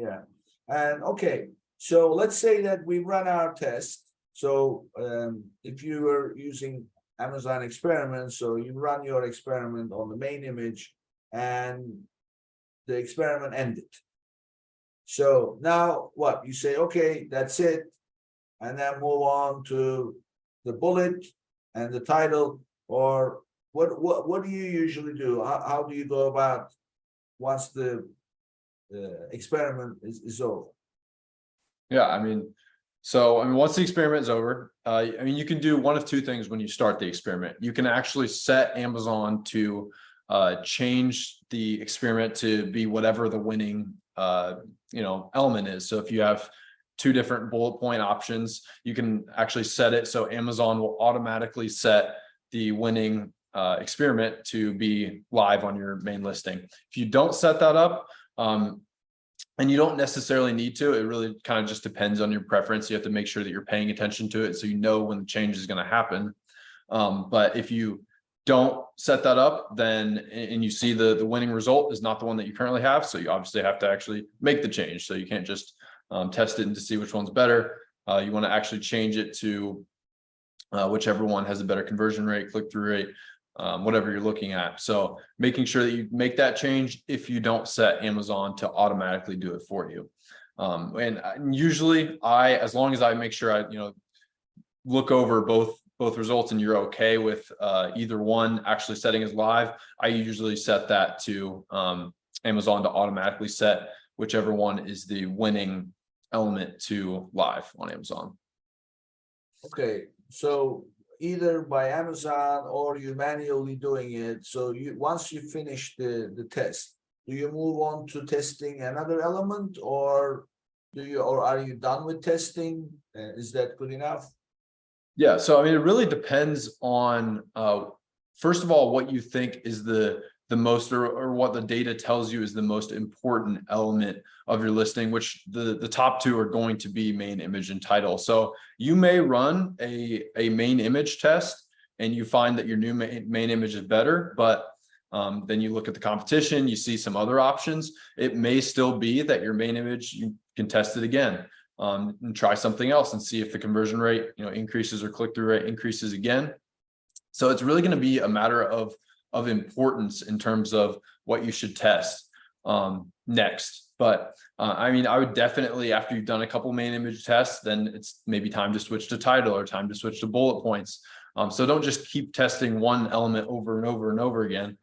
Yeah. And okay, so let's say that we run our test. So if you were using Amazon experiments, so you run your experiment on the main image and the experiment ended. So now what you say, okay, that's it, and then move on to the bullet and the title, or what do you usually do? How do you go about once the experiment is over? Yeah, once the experiment is over, you can do one of two things when you start the experiment. You can actually set Amazon to change the experiment to be whatever the winning element is. So if you have two different bullet point options, you can actually set it so Amazon will automatically set the winning experiment to be live on your main listing. If you don't set that up, and you don't necessarily need to, it really kind of just depends on your preference. You have to make sure that you're paying attention to it so you know when the change is going to happen. But if you don't set that up, then and you see the winning result is not the one that you currently have, so you obviously have to actually make the change. So you can't just test it and to see which one's better. You want to actually change it to whichever one has a better conversion rate, click-through rate, whatever you're looking at. So making sure that you make that change if you don't set Amazon to automatically do it for you. And usually as long as I make sure I, look over both results and you're okay with either one actually setting as live, I usually set that to Amazon to automatically set whichever one is the winning element to live on Amazon. Okay, so either by Amazon or you manually doing it. So once you finish the test, do you move on to testing another element, or are you done with testing? Is that good enough? Yeah, so it really depends on first of all what you think is the most or what the data tells you is the most important element of your listing, which the top two are going to be main image and title. So you may run a main image test and you find that your new main image is better, but then you look at the competition, you see some other options. It may still be that your main image, you can test it again and try something else and see if the conversion rate increases or click-through rate increases again. So it's really going to be a matter of importance in terms of what you should test next. But I would definitely, after you've done a couple main image tests, then it's maybe time to switch to title or time to switch to bullet points. So don't just keep testing one element over and over and over again.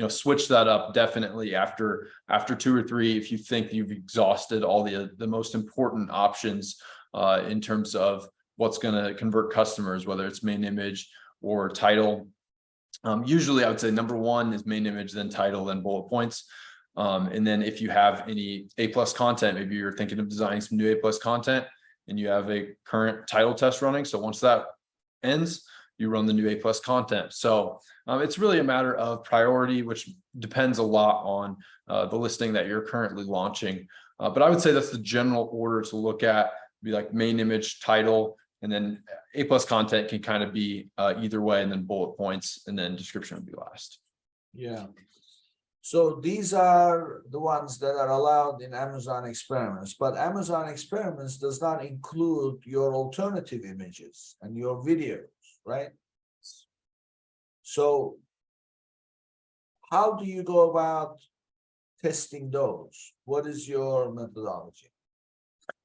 Switch that up definitely after 2 or 3 if you think you've exhausted all the most important options in terms of what's going to convert customers, whether it's main image or title. Usually I would say number 1 is main image, then title, then bullet points. And then if you have any A+ content, maybe you're thinking of designing some new A+ content and you have a current title test running. So once that ends, you run the new A+ content. So it's really a matter of priority, which depends a lot on the listing that you're currently launching. But I would say that's the general order to look at, be like main image, title, and then A+ content can kind of be either way, and then bullet points, and then description would be last. Yeah. So these are the ones that are allowed in Amazon Experiments, but Amazon Experiments does not include your alternative images and your videos, right? So how do you go about testing those? What is your methodology?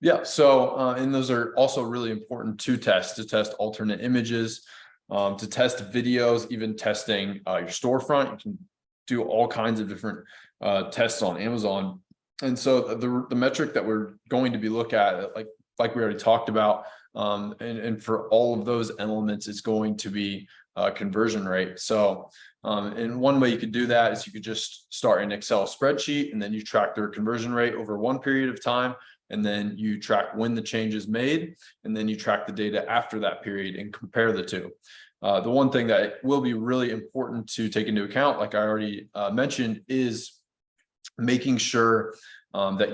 Yeah, so and those are also really important to test alternate images, to test videos, even testing your storefront. You can do all kinds of different tests on Amazon. And so the metric that we're going to be looking at, like we already talked about, and for all of those elements, is going to be conversion rate. So and one way you could do that is you could just start an Excel spreadsheet, and then you track their conversion rate over one period of time. And then you track when the change is made, and then you track the data after that period and compare the two. The one thing that will be really important to take into account, like I already mentioned, is making sure that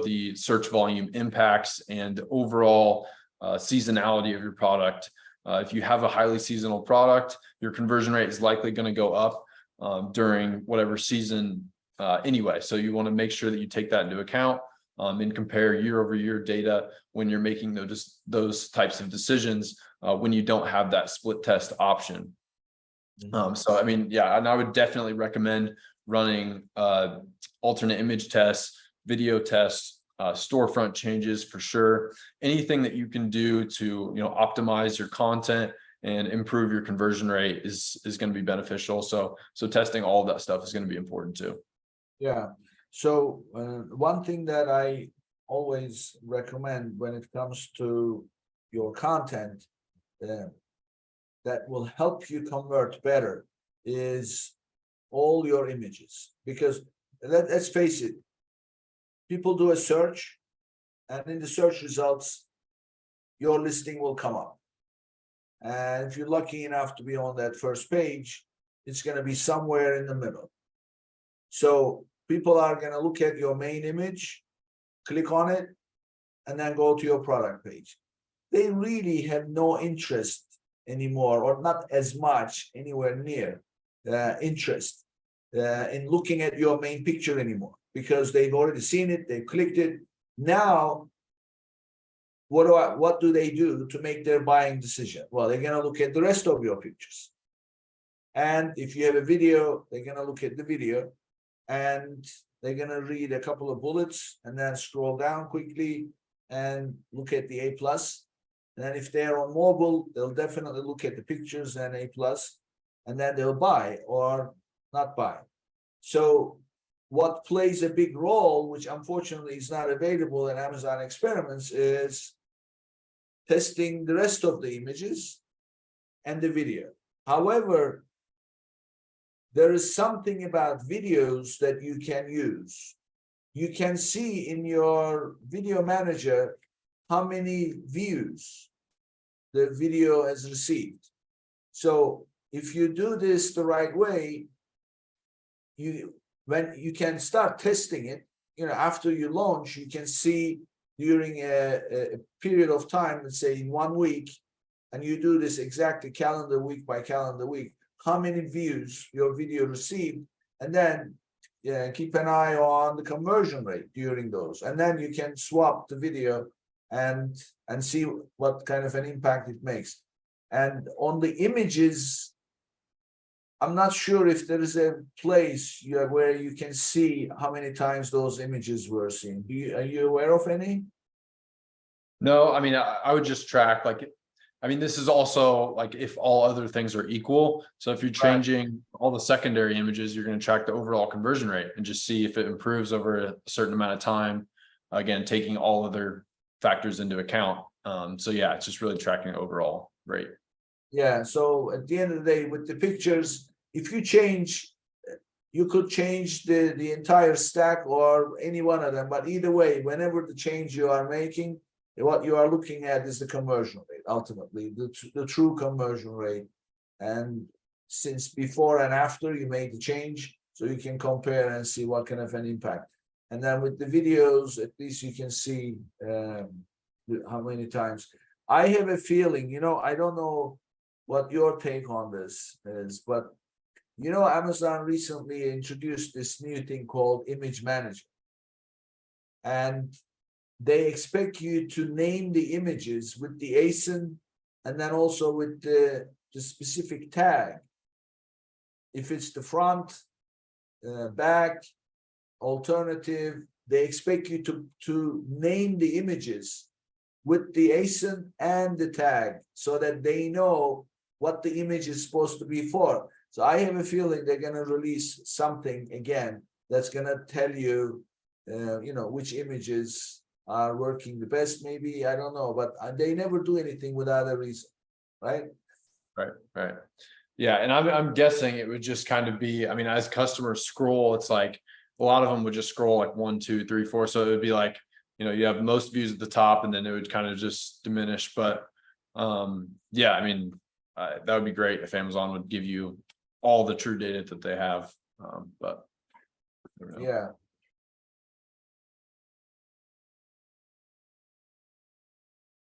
the search volume impacts and the overall seasonality of your product. If you have a highly seasonal product, your conversion rate is likely going to go up during whatever season anyway. So you want to make sure that you take that into account. and compare year over year data when you're making those types of decisions, when you don't have that split test option. So I mean, yeah, and I would definitely recommend running alternate image tests, video tests, storefront changes for sure. Anything that you can do to, optimize your content and improve your conversion rate is going to be beneficial. So testing all of that stuff is going to be important too. Yeah. So one thing that I always recommend when it comes to your content that will help you convert better is all your images, because let's face it, people do a search, and in the search results, your listing will come up. And if you're lucky enough to be on that first page, it's going to be somewhere in the middle. So people are going to look at your main image, click on it, and then go to your product page. They really have no interest anymore, or not as much anywhere near interest in looking at your main picture anymore, because they've already seen it, they've clicked it. Now, what do they do to make their buying decision? Well, they're going to look at the rest of your pictures. And if you have a video, they're going to look at the video, and they're going to read a couple of bullets and then scroll down quickly and look at the A+. And then if they're on mobile, they'll definitely look at the pictures and A+, and then they'll buy or not buy. So what plays a big role, which unfortunately is not available in Amazon Experiments, is testing the rest of the images and the video. However, there is something about videos that you can use. You can see in your video manager how many views the video has received. So if you do this the right way, when you can start testing it, after you launch, you can see during a period of time, let's say in 1 week, and you do this exactly calendar week by calendar week, how many views your video received, and then keep an eye on the conversion rate during those, and then you can swap the video and see what kind of an impact it makes. And on the images, I'm not sure if there is a place where you can see how many times those images were seen. Are you aware of any? No, I mean, I would just track this is also like if all other things are equal. So if you're changing all the secondary images, you're going to track the overall conversion rate and just see if it improves over a certain amount of time. Again, taking all other factors into account. So yeah, it's just really tracking the overall rate. Yeah, so at the end of the day, with the pictures, if you change, you could change the entire stack or any one of them, but either way, whenever the change you are making, what you are looking at is the conversion rate, ultimately, the true conversion rate. And since before and after you made the change, so you can compare and see what kind of an impact. And then with the videos, at least you can see how many times. I have a feeling, I don't know what your take on this is, but Amazon recently introduced this new thing called Image Manager. And they expect you to name the images with the ASIN and then also with the specific tag. If it's the front, back, alternative, they expect you to name the images with the ASIN and the tag so that they know what the image is supposed to be for. So I have a feeling they're going to release something again that's going to tell you, which images are working the best. Maybe, I don't know, but they never do anything without a reason, right? Right. Yeah, and I'm guessing it would just kind of be, as customers scroll, it's like a lot of them would just scroll like 1, 2, 3, 4. So it would be like, you have most views at the top, and then it would kind of just diminish. But yeah, that would be great if Amazon would give you all the true data that they have. But yeah,